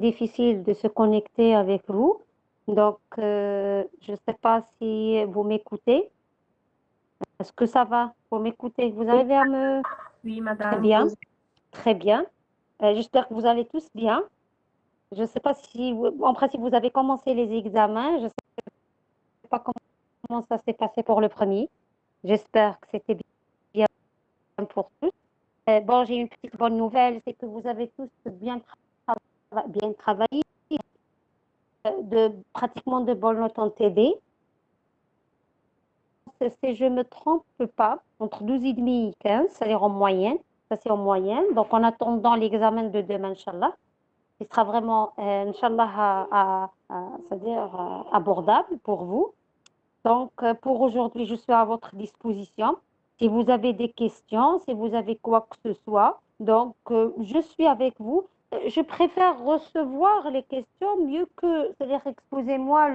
difficile de se connecter avec vous. Donc, je ne sais pas si vous m'écoutez. Est-ce que ça va? Vous m'écoutez? Vous Oui, arrivez à me... oui, Très madame. bien, très bien. J'espère que vous allez tous bien. Je ne sais pas si, en principe, vous avez commencé les examens. Je ne sais pas comment ça s'est passé pour le premier. J'espère que c'était bien pour tous. Bon, j'ai une petite bonne nouvelle, c'est que vous avez tous bien travaillé, pratiquement de bonnes notes en TD. Si je ne me trompe pas, entre 12,5 et 15, c'est-à-dire en moyenne. Ça, c'est en moyenne. Donc, en attendant l'examen de demain, Inch'Allah, il sera vraiment, Inch'Allah, c'est-à-dire abordable pour vous. Donc, pour aujourd'hui, je suis à votre disposition. Si vous avez des questions, si vous avez quoi que ce soit, donc je suis avec vous. Je préfère recevoir les questions mieux que, c'est-à-dire exposez-moi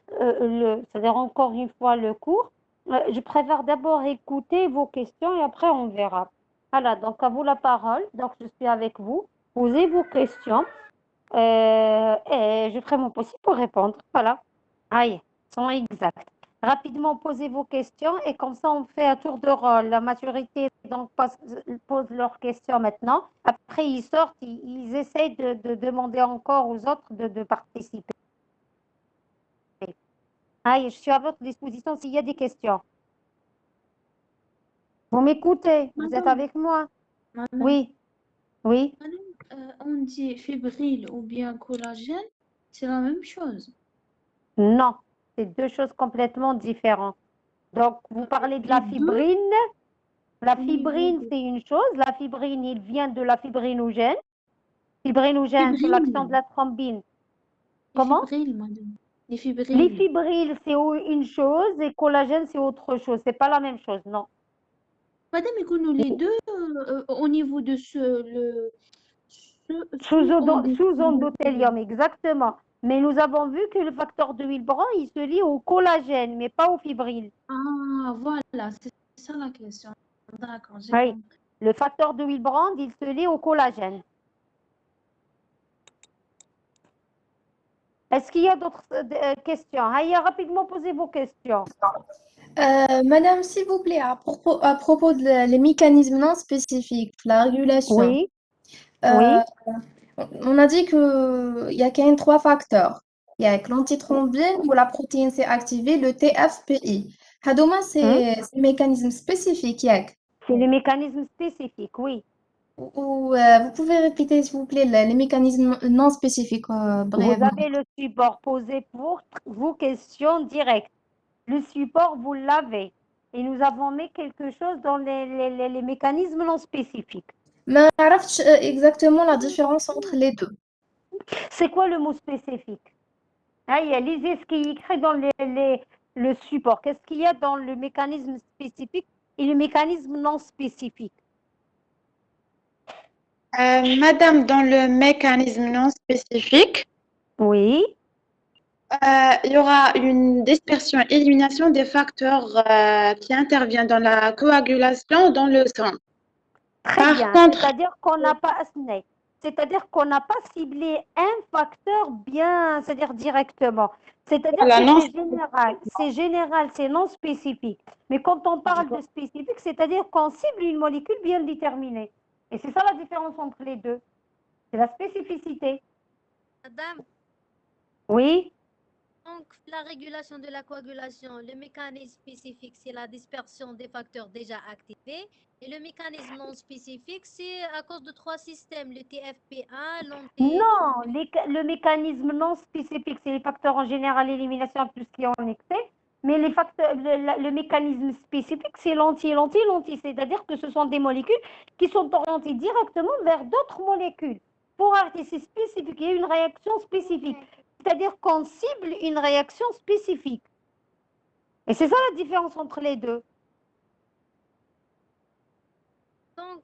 c'est-à-dire encore une fois le cours. Je préfère d'abord écouter vos questions et après on verra. Voilà, donc à vous la parole. Donc je suis avec vous. Posez vos questions et je ferai mon possible pour répondre. Voilà. Aïe, sont exacts. Rapidement, posez vos questions et comme ça, on fait un tour de rôle. La maturité donc, pose leurs questions maintenant. Après, ils sortent, ils essayent de demander encore aux autres de participer. Aïe, je suis à votre disposition s'il y a des questions. Vous m'écoutez? Vous êtes Madame, avec moi? madame, Oui, oui. on dit fibrile ou bien collagène, c'est la même chose. Non, c'est deux choses complètement différentes. Donc, vous parlez de Les la deux fibrine. La au niveau fibrine, de c'est une chose. La fibrine, il vient de la fibrinogène. Fibrinogène, c'est l'action de fibrilles, la thrombine. les Comment? fibrilles, madame, les Les fibrilles. fibrilles, c'est une chose et collagène, c'est autre chose. C'est pas la même chose, non. Madame, écoute-nous les deux au niveau de Sous endothélium. endothélium, exactement. Mais nous avons vu que le facteur de Wilbran, il se lie au collagène, mais pas aux fibrilles. Ah, voilà, c'est ça la question. D'accord, j'ai Oui. compris. Le facteur de Wilbrand, il se lie au collagène. Est-ce qu'il y a d'autres questions? Allez, rapidement, posez vos questions. Madame, s'il vous plaît, à propos les mécanismes non spécifiques, la régulation, Oui, euh, oui. on a dit qu'il y a quand même trois facteurs. Il y a l'antithrombine où la protéine s'est activée, le TFPI. Hadoma, Hein? c'est mécanisme spécifique, yak. C'est le mécanisme spécifique, oui. Vous pouvez répéter, s'il vous plaît, les mécanismes non spécifiques Vous brièvement. avez le support posé pour vos questions directes. Le support, vous l'avez. Et nous avons mis quelque chose dans les mécanismes non spécifiques. Mais عرفتش exactement la différence entre les deux. C'est quoi le mot spécifique? Allez, lisez ce qui est écrit dans le support. Qu'est-ce qu'il y a dans le mécanisme spécifique et le mécanisme non spécifique? Madame, dans le mécanisme non spécifique, Oui, il y aura une dispersion-élimination des facteurs qui interviennent dans la coagulation dans le sang. très Par bien. contre, C'est-à-dire qu'on n'a pas ciblé un facteur bien, c'est-à-dire directement. C'est-à-dire voilà, que non, c'est général, c'est non spécifique. Mais quand on parle de spécifique, c'est-à-dire qu'on cible une molécule bien déterminée. Et c'est ça la différence entre les deux. C'est la spécificité. Madame, Oui, donc la régulation de la coagulation, le mécanisme spécifique, c'est la dispersion des facteurs déjà activés. Et le mécanisme non spécifique, c'est à cause de trois systèmes, le TFP1, non, l'antéthrombine. le mécanisme non spécifique, c'est les facteurs en général, élimination, tout ce qui est en excès. Mais les facteurs, le mécanisme spécifique, c'est l'anti. C'est-à-dire que ce sont des molécules qui sont orientées directement vers d'autres molécules. Pour arrêter, c'est spécifique, il y a une réaction spécifique. C'est-à-dire qu'on cible une réaction spécifique. Et c'est ça la différence entre les deux. Donc,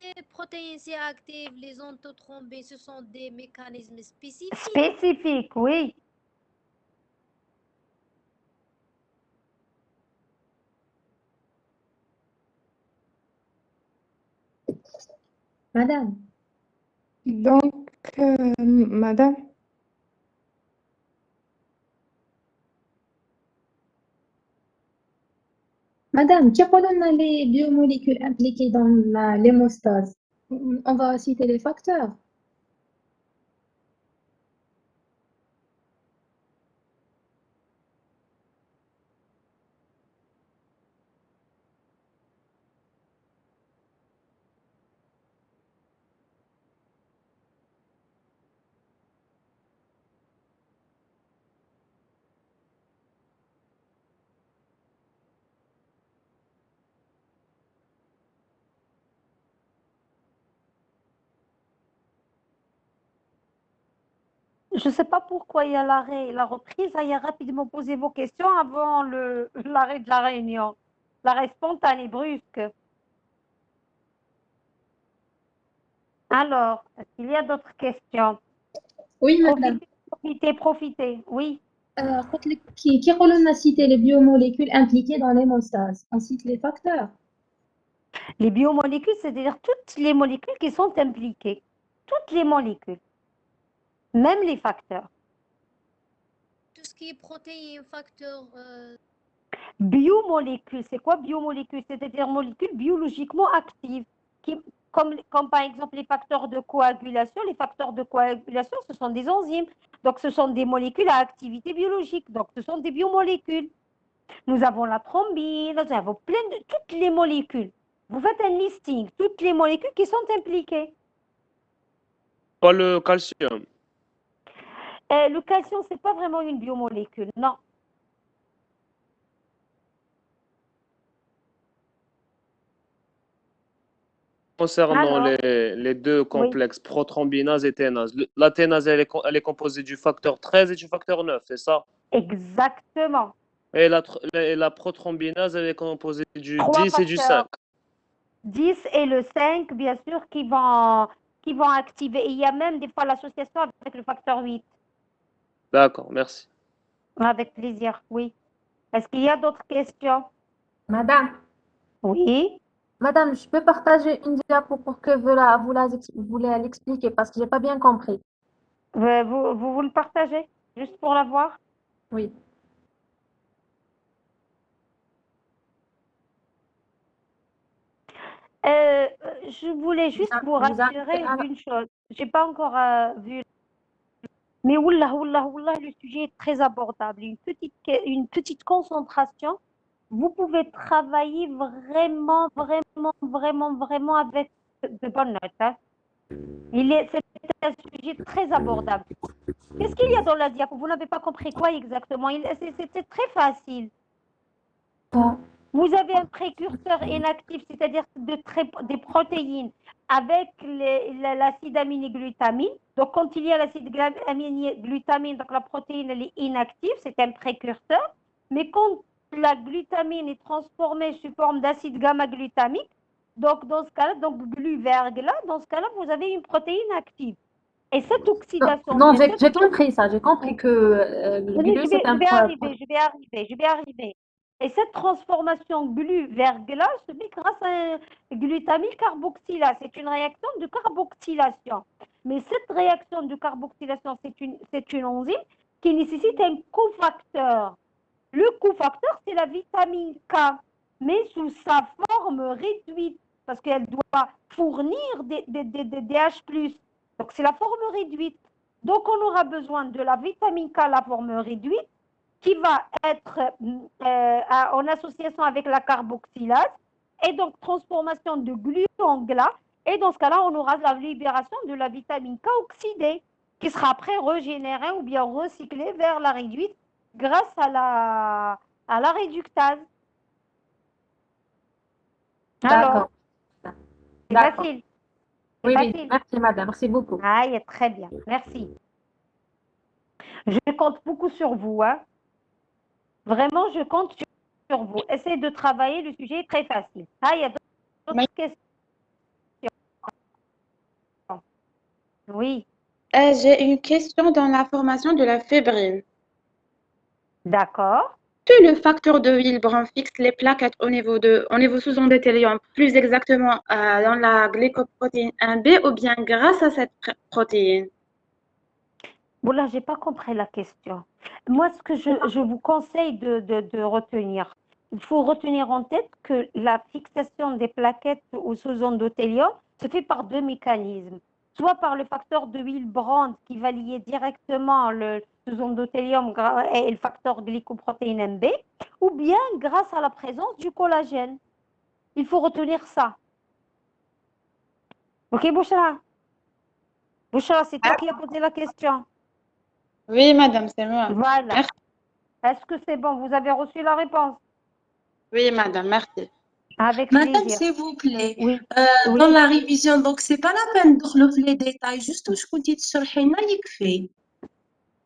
les protéines C actives, les antithrombines, ce sont des mécanismes spécifiques. Spécifique, oui. Madame, Donc, madame, Madame, كيقولوا لنا les biomolécules impliquées dans l'hémostase? On va citer les facteurs. Je ne sais pas pourquoi il y a l'arrêt et la reprise. Allez rapidement poser vos questions avant l'arrêt de la réunion. L'arrêt spontané, brusque. Alors, est-ce qu'il y a d'autres questions? Oui, madame. Profitez. Oui. قلت لك كيقولوا لنا citer les biomolécules impliquées dans l'hémostase. On cite les facteurs. Les biomolécules, c'est-à-dire toutes les molécules qui sont impliquées. Toutes les molécules. Même les facteurs. Tout ce qui est protéines, facteurs. Biomolécules, c'est quoi biomolécules? C'est-à-dire molécules biologiquement actives, comme par exemple les facteurs de coagulation. Les facteurs de coagulation, ce sont des enzymes. Donc, ce sont des molécules à activité biologique. Donc, ce sont des biomolécules. Nous avons la thrombine, nous avons toutes les molécules. Vous faites un listing, toutes les molécules qui sont impliquées. Pas le calcium. Le calcium, ce n'est pas vraiment une biomolécule, non. Concernant Alors, les deux complexes, prothrombinase et ténase, la ténase, elle est composée du facteur 13 et du facteur 9, c'est ça? Exactement. Et la prothrombinase, elle est composée du 10 et du facteurs. 5. 10 et le 5, bien sûr, qui vont activer. Et il y a même des fois l'association avec le facteur 8. D'accord, merci. Avec plaisir, oui. Est-ce qu'il y a d'autres questions? Madame, Oui. madame, je peux partager une diapo pour que vous l'expliquer parce que j'ai pas bien compris. Vous le partagez, juste pour la voir? Oui. Je voulais juste vous rassurer d'une chose. Je n'ai pas encore vu. Mais oullah, le sujet est très abordable. Une petite concentration. Vous pouvez travailler vraiment avec de bonnes notes. Hein. C'est un sujet très abordable. Qu'est-ce qu'il y a dans la diapo? Vous n'avez pas compris quoi exactement? C'était très facile. Vous avez un précurseur inactif, c'est-à-dire des protéines avec l'acide aminé-glutamine. Donc, quand il y a l'acide aminé-glutamine, donc la protéine elle est inactive, c'est un précurseur. Mais quand la glutamine est transformée sous forme d'acide gamma-glutamique, donc dans ce cas-là, donc glu-verglas, dans ce cas-là, vous avez une protéine active. Et cette oxydation... Non, j'ai compris ça. J'ai compris que le glu, c'est un Je vais arriver. Et cette transformation glu vers glas se fait grâce à un glutamyl carboxylase. C'est une réaction de carboxylation. Mais cette réaction de carboxylation, c'est une enzyme qui nécessite un cofacteur. Le cofacteur, c'est la vitamine K, mais sous sa forme réduite, parce qu'elle doit fournir des H+. Donc, c'est la forme réduite. Donc, on aura besoin de la vitamine K, la forme réduite, qui va être en association avec la carboxylase, et donc transformation de glu en glas. Et dans ce cas-là, on aura la libération de la vitamine K oxydée, qui sera après régénérée ou bien recyclée vers la réduite grâce à la réductase. D'accord. C'est facile. Oui, merci madame, merci beaucoup. Ah, très bien, merci. Je compte beaucoup sur vous. Hein. Vraiment, je compte sur vous. Essayez de travailler, le sujet est très facile. Ah, il y a d'autres questions. Oui. J'ai une question dans la formation de la fébrile. D'accord. que le facteur de Wilbrand fixe les plaquettes au niveau sous-endothélium, plus exactement dans la glycoprotéine 1B, ou bien grâce à cette protéine? Voilà, j'ai pas compris la question. Moi, ce que je vous conseille de retenir, il faut retenir en tête que la fixation des plaquettes au sous-endothélium se fait par deux mécanismes. Soit par le facteur de Wilbrand qui va lier directement le sous-endothélium et le facteur glycoprotéine MB, ou bien grâce à la présence du collagène. Il faut retenir ça. Ok, Bouchra? Bouchra, c'est toi qui as posé la question. Oui, madame, c'est moi. Voilà. Merci. Est-ce que c'est bon? Vous avez reçu la réponse? Oui, madame, merci. Avec Madame, plaisir. s'il vous plaît, Oui, dans oui. la révision, donc c'est pas la peine de relever les détails, juste ce que tu تشرحي لنا يكفي.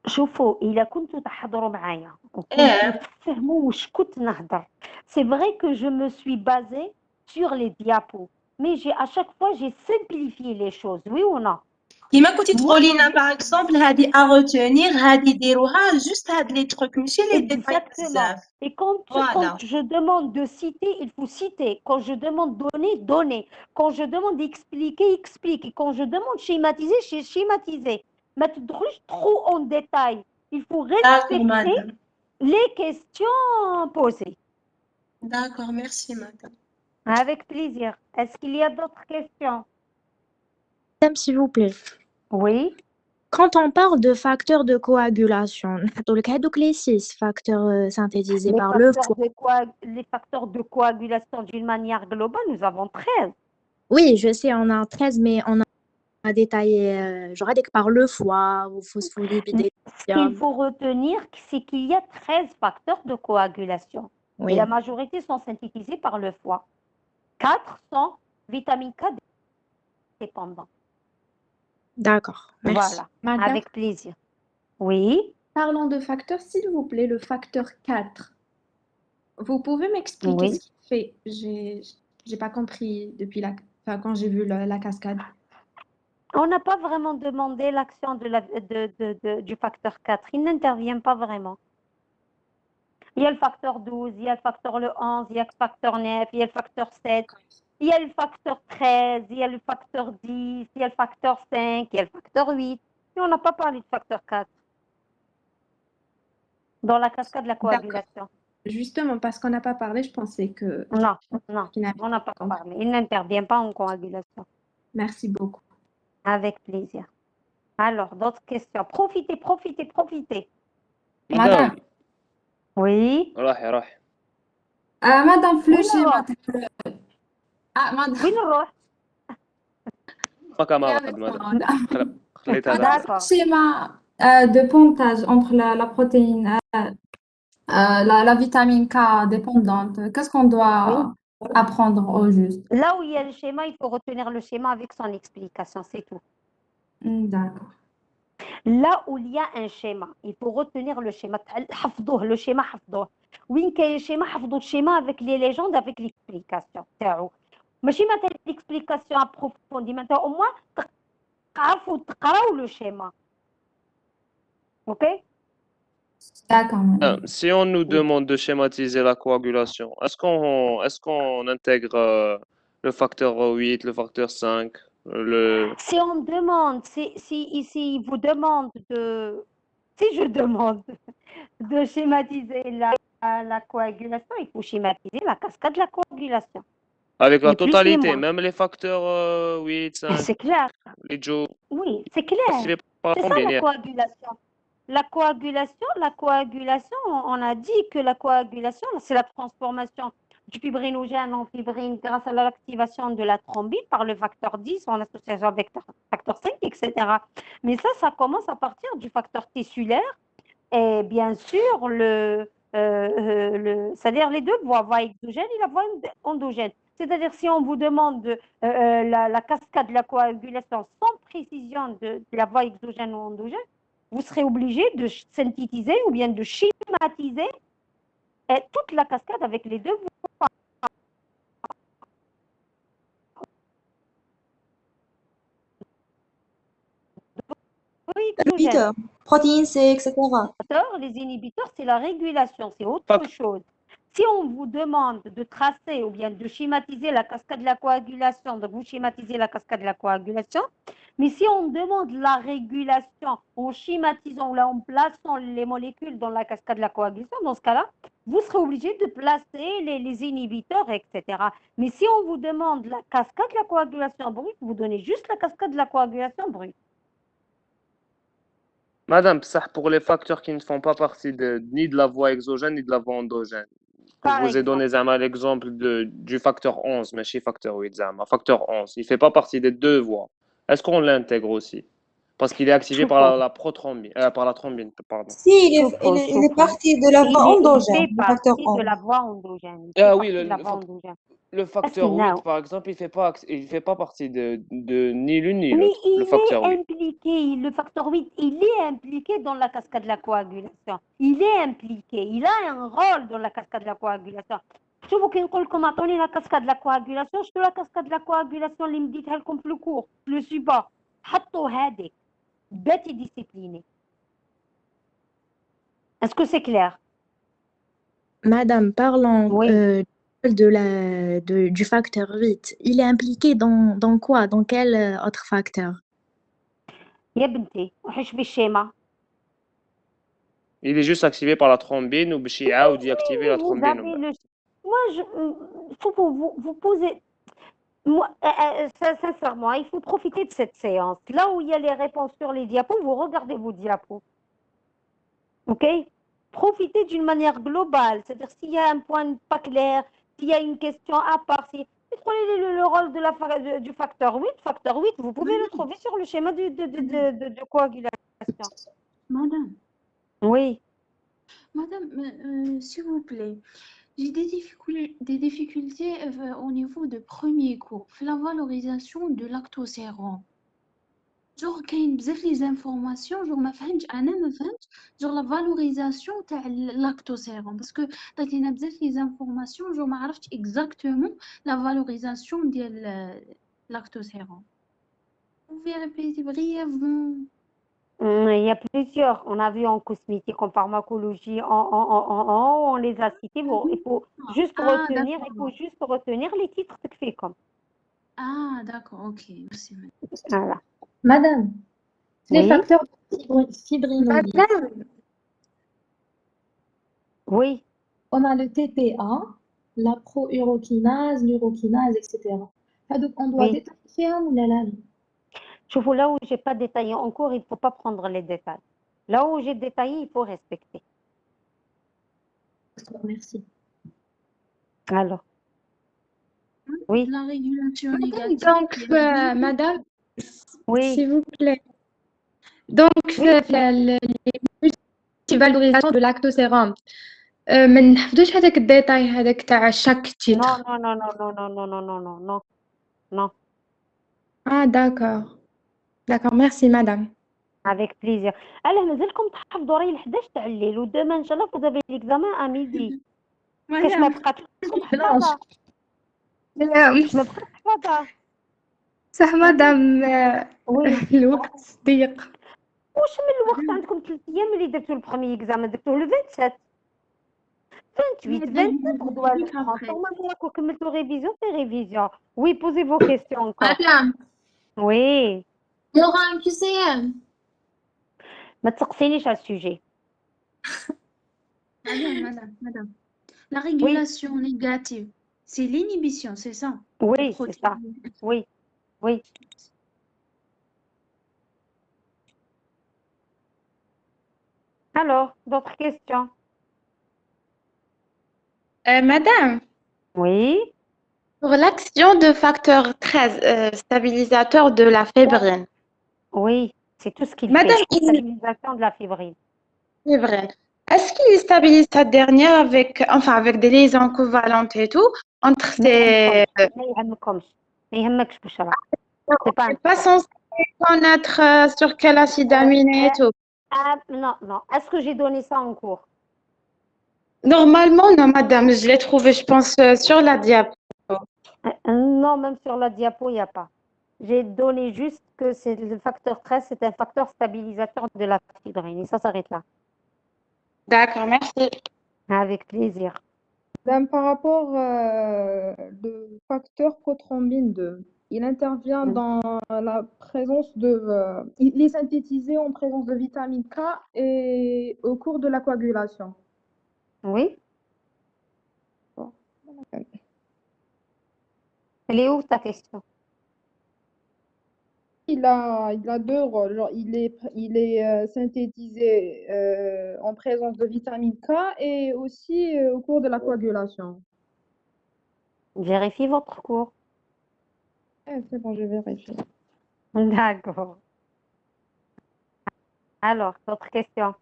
شوفوا إلا كنتوا تحضروا معايا وكنتوا إيه. تفهموا واش كنت نهضر. C'est vrai que je me suis basée sur les diapos, mais à chaque fois j'ai simplifié les choses. Oui ou non? كيما كنتي تقولي لنا باغ اكزومبل هذه ا روتونير هذه ديروها جوست هاد لي تروك ماشي لي ديتاي Exactement. بزاف. Et quand Voilà. je demande de citer, il faut citer. Quand je demande donner, donner. Quand je demande d'expliquer, explique. Et quand je demande schématiser, schématiser. ما تدخلوش trop en détail. Il faut D'accord, respecter madame. les questions posées. D'accord, merci, madame. Avec plaisir. Est-ce qu'il y a d'autres questions? Madame, s'il vous plaît. Oui. Quand on parle de facteurs de coagulation, donc les 6 facteurs synthétisés par le foie. Les facteurs de coagulation d'une manière globale, nous avons 13. Oui, je sais, on a 13, mais on a détaillé, genre avec par le foie, ou phospholipides. Ce qu'il faut retenir, c'est qu'il y a 13 facteurs de coagulation. Oui. Et la majorité sont synthétisés par le foie. 4 sont vitamine K dépendants. D'accord, merci. Voilà, Madame, avec plaisir. Oui. parlons de facteurs, s'il vous plaît, le facteur 4. Vous pouvez m'expliquer Oui. ce qu'il fait? J'ai pas compris depuis quand j'ai vu la cascade. On n'a pas vraiment demandé l'action du facteur 4. Il n'intervient pas vraiment. Il y a le facteur 12, il y a le facteur 11, il y a le facteur 9, il y a le facteur 7, il y a le facteur 13, il y a le facteur 10, il y a le facteur 5, il y a le facteur 8. Et on n'a pas parlé de facteur 4 dans la cascade de la coagulation. Justement, parce qu'on n'a pas parlé, je pensais que... Non, non, qu'il n'avait on n'a pas compris. parlé. Il n'intervient pas en coagulation. Merci beaucoup. Avec plaisir. Alors, d'autres questions? Profitez, profitez, profitez. Madame, Oui. راحي Madame Flushy, نروح؟ Madame, وين نروح؟ ما كان avec ماخذ moi, مدام Madame. خليتها Madame, لها. D'accord. schéma de pontage entre la protéine, la vitamine K dépendante, qu'est-ce qu'on doit apprendre au juste? Là où il y a le schéma, il faut retenir le schéma avec son explication, c'est tout. D'accord. Là où il y a un schéma, il faut retenir le schéma. حفظوه le schéma حفظوه. وين كاين schéma حفظوا le schéma avec les légendes, avec l'explication تاعو. ماشي مثلا l'explication approfondie, maintenant au moins تعرفوا تقراو le schéma. OK? D'accord, madame. Si on nous demande de schématiser la coagulation, est-ce qu'on intègre le facteur 8, le facteur 5, Si on demande, si vous demande de, si je demande de schématiser la coagulation, il faut schématiser la cascade de la coagulation. avec la Ni plus ni totalité, moins. même les facteurs 8, 5, C'est clair. les Joe, Oui, c'est clair. C'est ça la coagulation. La coagulation, on a dit que la coagulation, c'est la transformation du fibrinogène en fibrine grâce à l'activation de la thrombine par le facteur 10 en association avec le facteur 5, etc. Mais ça commence à partir du facteur tissulaire et bien sûr, c'est-à-dire les deux voies exogène et la voie endogène. C'est-à-dire si on vous demande la cascade de la coagulation sans précision de la voie exogène ou endogène, vous serez obligé de synthétiser ou bien de schématiser toute la cascade avec les deux voies. Oui, exogène. protéine C, etc. Les inhibiteurs, c'est la régulation, c'est autre Fac- chose. Si on vous demande de tracer ou bien de schématiser la cascade de la coagulation, donc vous schématisez la cascade de la coagulation, mais si on demande la régulation en schématisant ou là, en plaçant les molécules dans la cascade de la coagulation, dans ce cas-là, vous serez obligé de placer les inhibiteurs, etc. Mais si on vous demande la cascade de la coagulation brute, vous donnez juste la cascade de la coagulation brute. Madame, ça pour les facteurs qui ne font pas partie ni de la voie exogène ni de la voie endogène. Je Par vous ai donné exemple. l'exemple du facteur 11, mais chez facteur 8, facteur 11, il ne fait pas partie des deux voies. Est-ce qu'on l'intègre aussi? Parce qu'il est activé par la prothrombine, par la thrombine, pardon. Si, Chauffe-eau, il est chauffe-eau. parti de la voie Il endogène, fait le facteur partie de 11. la voie endogène. Il fait Ah oui, partie de la voie endogène. le facteur 8, Now. par exemple, il fait pas partie de ni l'une ni Mais l'autre, le il facteur est 8. impliqué, le facteur 8, il est impliqué dans la cascade de la coagulation. Il est impliqué, il a un rôle dans la cascade de la coagulation. شوفوا كي نقول لكم اعطوني لا كاسكاد لا كواغولاسيون شتو لا كاسكاد لا كواغولاسيون اللي مديتها لكم في الكور في لو سوبا حطوا هذيك باتي ديسيبليني. اسكو سي كلير؟ Madame, parlons Oui. du facteur 8. Il est impliqué dans quoi? Dans quel autre facteur? يا بنتي وحش بالشيمه. Il est juste activé par la thrombine ou باش يعاود يactiver la Vous thrombine. avez le... Moi, faut que vous posez... Moi, sincèrement, il faut profiter de cette séance. Là où il y a les réponses sur les diapos, vous regardez vos diapos. OK? Profitez d'une manière globale. C'est-à-dire s'il y a un point pas clair, s'il y a une question à part, si... Prenez le rôle du facteur 8. Facteur 8, vous pouvez le trouver sur le schéma de coagulation. Madame, Oui. madame, s'il vous plaît, j'ai des difficultés au niveau de premier cours. La valorisation de lactosérum. Genre, كاين بزاف les informations, genre ما فهمتش genre la valorisation تاع lactosérum parce que عطيتينا بزاف les informations, genre ما عرفتش exactement la valorisation ديال lactosérum. Vous pouvez répéter brièvement? Il y a plusieurs. On a vu en cosmétique, en pharmacologie, on les a cités. Bon, il faut juste retenir, les titres que fait comme. Ah, d'accord, ok. Merci. Voilà. Madame, les Oui. facteurs fibrinolyse. Madame, Oui. On a le TPA, la pro-urokinase, l'urokinase, etc. Donc, on doit Oui. détailler un ou la la. Chauffe, là où j'ai pas détaillé encore, il faut pas prendre les détails. Là où j'ai détaillé, il faut respecter. Merci. Alors. Oui. La régulation négative. Donc, madame, Oui. s'il vous plaît. Donc, الفالوريزاسيون دو لاكتوسيروم ما نحفظوش هذاك الديتاي هذاك تاع شاك Non, تيتر. non, non, non, non, non, non, non, non, non, non. Ah, d'accord, merci madame. Avec plaisir. Alors, مازالكم تحفظوا راهي 11 تاع الليل ودemain ان شاء الله vous avez l'examen à midi. كاش ما بقات لكم حفاظه. كاش ما بقات حفاظه. صح مدام. وي. الوقت ضيق. واش من الوقت عندكم 3 ايام اللي درتو البروميي اكزامان درتوه ل 27 28 غدوه ل 30 نورمالمون راكم كملتو ريفيزيون في ريفيزيون. وي posez vos questions encore. Madame, وي il y aura un QCM. ما تسقسينيش على السوجي. Madame. La régulation négative, c'est l'inhibition, c'est ça? Oui, c'est ça. Oui, oui. Alors, d'autres questions? Madame, Oui. pour l'action de facteur 13, stabilisateur de la fébrine. Oui, c'est tout ce qu'il Madame, fait. Stabilisation de la fibrine. Fébrine. Est-ce qu'il stabilise cette dernière avec des liaisons covalentes et tout, entre ces... ما يهمكش بشرى. C'est pas censé connaître sur quel acide aminé et tout. Non. Est-ce que j'ai donné ça en cours? Normalement, non, madame. Je l'ai trouvé, je pense, sur la diapo. Non, même sur la diapo, il n'y a pas. J'ai donné juste que c'est le facteur 13, c'est un facteur stabilisateur de la fibrine. Et ça s'arrête là. D'accord, merci. Avec plaisir. Madame, par rapport le facteur prothrombine 2, il intervient dans la présence il est synthétisé en présence de vitamine K et au cours de la coagulation. Oui. Bon. Elle est où ta question? Il a deux rôles. Genre, il est synthétisé en présence de vitamine K et aussi au cours de la coagulation. Vérifie votre cours. C'est bon, je vérifie. D'accord. Alors, d'autres questions?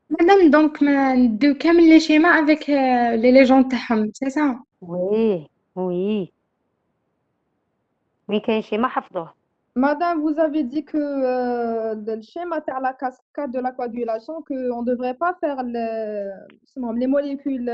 Madame, donc, de كامل les schémas avec les légendes تاعهم, c'est ça? Oui, oui. Oui, كاين شي ما حفظوه. Madame, vous avez dit que le schéma de la cascade de la coagulation, qu'on ne devrait pas faire les molécules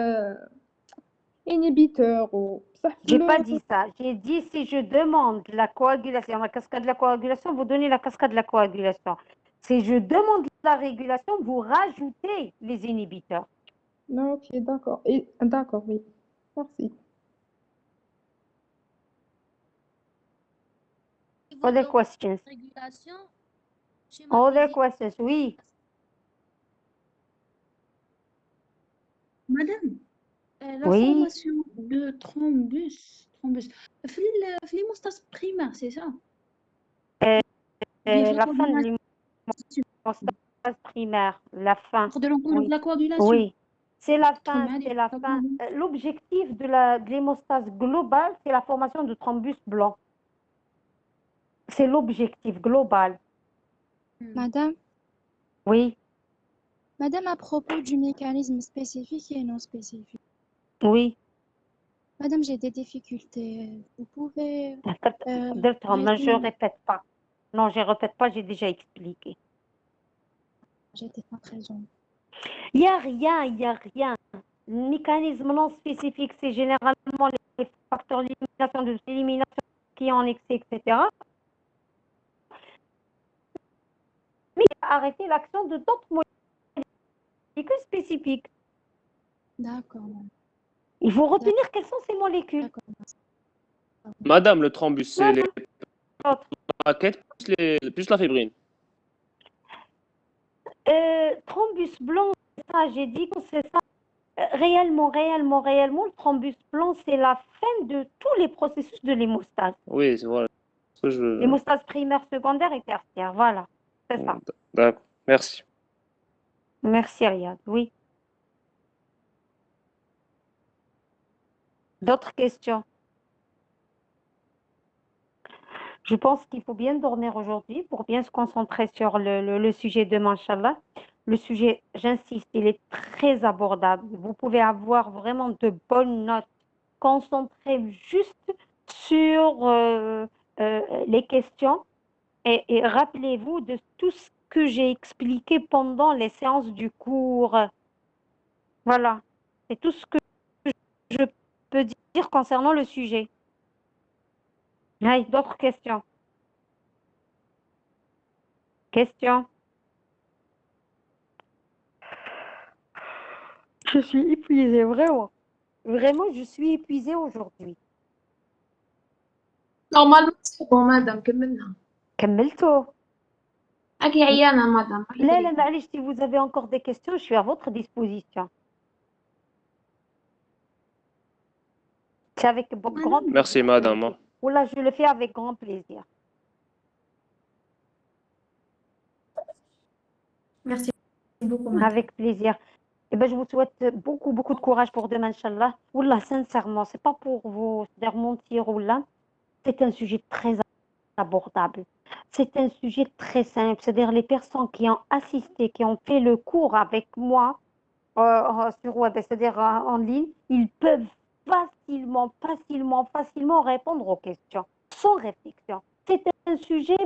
inhibiteurs ou ça, J'ai pas dit ça. J'ai dit si je demande la coagulation, la cascade de la coagulation, vous donnez la cascade de la coagulation. Si je demande la régulation, vous rajoutez les inhibiteurs. Non, ok, d'accord. D'accord, oui. Merci. Other questions? Régulation, Other questions, oui. Madame, la Oui. formation de thrombus في l'hémostase primaire, c'est ça? Bien, La fin de l'hémostase primaire, la fin. de l'encontre Oui. de la coagulation. Oui, c'est la fin, Très c'est bien, la fin. L'objectif de l'hémostase globale, c'est la formation de thrombus blancs. C'est l'objectif global. Madame, Oui, Madame, à propos du mécanisme spécifique et non spécifique. oui. Madame, j'ai des difficultés. Vous pouvez Mais je résumer? répète pas. Non, je répète pas, j'ai déjà expliqué. J'étais pas présente. Il n'y a rien, il n'y a rien. Le mécanisme non spécifique, c'est généralement les facteurs d'élimination qui ont en excès, etc. Mais arrêter l'action de d'autres molécules spécifiques. D'accord. Il faut retenir quelles sont ces molécules. Madame, le thrombus, c'est les Autres. plaquettes plus la fibrine. Thrombus blanc, c'est ça, j'ai dit que c'est ça. Réellement, le thrombus blanc, c'est la fin de tous les processus de l'hémostase. Oui, c'est voilà. Ce que je... L'hémostase primaire, secondaire et tertiaire, voilà. C'est ça. D'accord, merci. Merci, Riyad. Oui. D'autres questions? Je pense qu'il faut bien dormir aujourd'hui pour bien se concentrer sur le sujet de Inch'Allah. Le sujet, j'insiste, il est très abordable. Vous pouvez avoir vraiment de bonnes notes. Concentrez juste sur les questions et rappelez-vous de tout ce que j'ai expliqué pendant les séances du cours. Voilà, c'est tout ce que je peux dire concernant le sujet. D'autres questions? Questions? Je suis épuisée, vraiment. Vraiment, je suis épuisée aujourd'hui. Normalement, c'est bon, madame, كملنا. كملتوا؟ أكي عيانة مدام. لا معليش, si vous avez encore des questions, je suis à votre disposition. C'est avec grand plaisir. Merci, madame. Oula, je le fais avec grand plaisir. Merci beaucoup, madame. Avec plaisir. Eh ben, je vous souhaite beaucoup de courage pour demain, Inch'Allah. Oula, sincèrement, c'est pas pour vous faire mentir, oula. C'est un sujet très abordable. C'est un sujet très simple. C'est-à-dire les personnes qui ont assisté, qui ont fait le cours avec moi sur web, c'est-à-dire en ligne, ils peuvent facilement répondre aux questions, sans réflexion. C'est un sujet,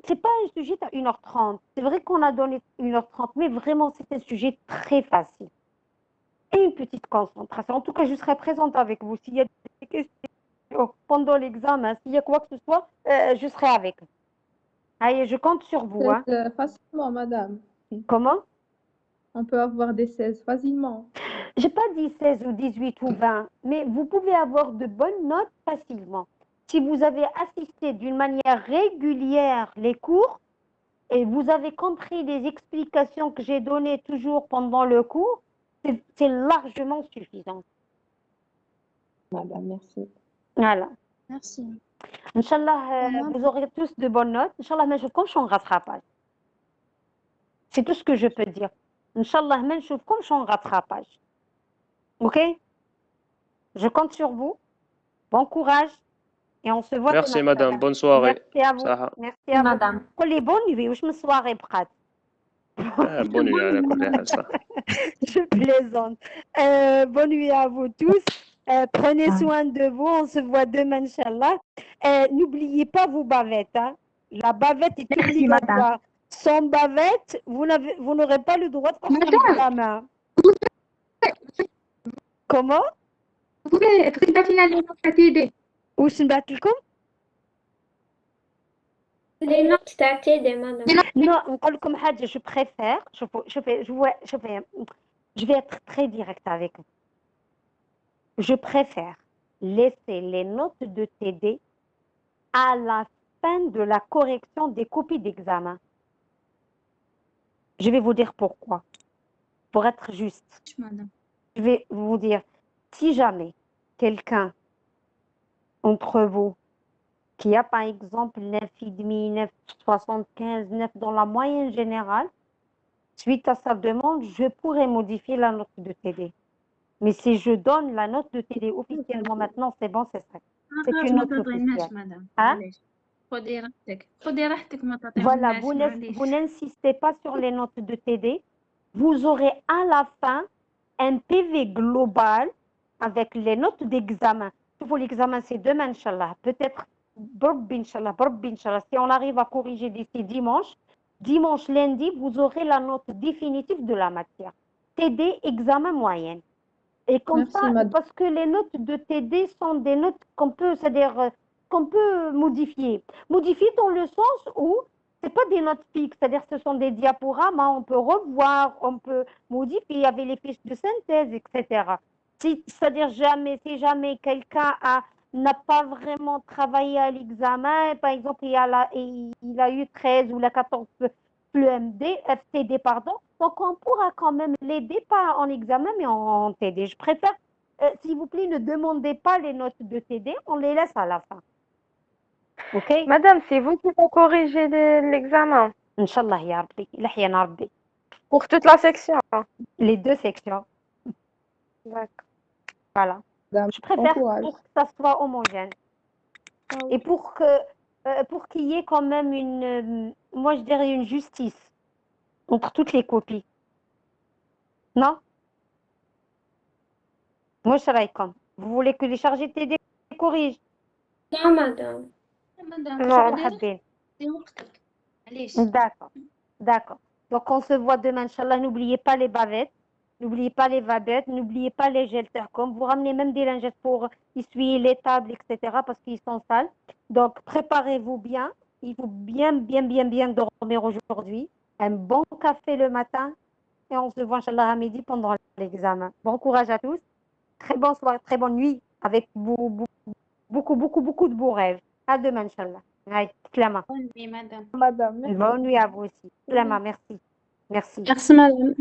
c'est pas un sujet à 1h30. C'est vrai qu'on a donné 1h30, mais vraiment, c'est un sujet très facile. Et une petite concentration. En tout cas, je serai présente avec vous. S'il y a des pendant l'examen. S'il y a quoi que ce soit, je serai avec vous. Allez, je compte sur vous. Hein. Facilement, madame. Comment? On peut avoir des 16 facilement. J'ai pas dit 16 ou 18 ou 20, mais vous pouvez avoir de bonnes notes facilement. Si vous avez assisté d'une manière régulière les cours et vous avez compris les explications que j'ai données toujours pendant le cours, c'est largement suffisant. Madame, merci. Voilà. Merci. Inch'Allah, Maman. vous aurez tous de bonnes notes. Inch'Allah, mais je compte en rattrapage. C'est tout ce que je peux dire. Inch'Allah, mais je compte en rattrapage. Ok? Je compte sur vous. Bon courage. Et on se voit Merci demain. madame, bonne soirée. Merci à vous. صحة. Merci à vous. Madame. قولي bonne nuit. وش من soirée بقات. bonne nuit على كل حال صح. Je plaisante. Bonne nuit à vous tous. Prenez soin de vous. On se voit demain, Inch'Allah. N'oubliez pas vos bavettes. Hein. La bavette est Merci, obligatoire. Sans bavette, vous n'aurez pas le droit de passer l'examen. Comment? تبعتي لنا لي نوت تاع واش نبعث لكم؟ Les notes تاع تيدي madame. Non, نقول لكم حاجة. Je préfère. Je vais être très direct avec vous. Je préfère laisser les notes de TD à la fin de la correction des copies d'examen. Je vais vous dire pourquoi. Pour être juste, Madame. je vais vous dire, si jamais quelqu'un entre vous qui a par exemple 9,5, 9,75, 9 dans la moyenne générale, suite à sa demande, je pourrais modifier la note de TD. Mais si je donne la note de TD officiellement maintenant, c'est bon, c'est ça. C'est une note officielle. madame. Hein? خدي راحتك. خدي راحتك ما Voilà, تعطيهمناش vous n'insistez pas sur les notes de TD. Vous aurez à la fin un PV global avec les notes d'examen. Pour l'examen, c'est demain, Inch'Allah. Peut-être, Inch'Allah, si on arrive à corriger d'ici dimanche, lundi, vous aurez la note définitive de la matière. TD, examen moyenne. Et comme Merci, ça, madame. parce que les notes de TD sont des notes qu'on peut, c'est-à-dire qu'on peut modifier. Modifier dans le sens où c'est pas des notes fixes, c'est-à-dire ce sont des diaporamas, on peut revoir, on peut modifier, il y avait les fiches de synthèse, etc. C'est-à-dire si jamais quelqu'un n'a pas vraiment travaillé à l'examen, par exemple, il a eu 13 ou la 14 FTD, pardon, donc on pourra quand même l'aider, pas en examen, mais en TD. Je préfère, s'il vous plaît, ne demandez pas les notes de TD, on les laisse à la fin. Ok? Madame, c'est vous qui vont corriger l'examen Inch'Allah, ya Rabbi. Ilahyana Rabbi. pour toute la section. Les deux sections. D'accord. Voilà. Madame, Je préfère bon courage. pour que ça soit homogène. Et pour qu'il y ait quand même moi je dirais une justice entre toutes les copies. Non? Moi, je serai comme. Vous voulez que les chargés de TD corrigent? Non madame. madame. Non, حابين. دي وقتك. علاش؟ D'accord. Donc, on se voit demain, Inch'Allah. N'oubliez pas les bavettes. N'oubliez pas les bavettes. N'oubliez pas les gels Tercom. Vous ramenez même des lingettes pour essuyer les tables, etc. parce qu'ils sont sales. Donc, préparez-vous bien. Il faut bien dormir aujourd'hui. Un bon café le matin. Et on se voit, Inch'Allah, à midi pendant l'examen. Bon courage à tous. Très bonne soirée, très bonne nuit. Avec beaucoup de beaux rêves. À demain, Inch'Allah. Allez, Slama. Bonne nuit, madame. Madame, merci. Bonne nuit à vous aussi. Slama, merci. Merci. Merci madame.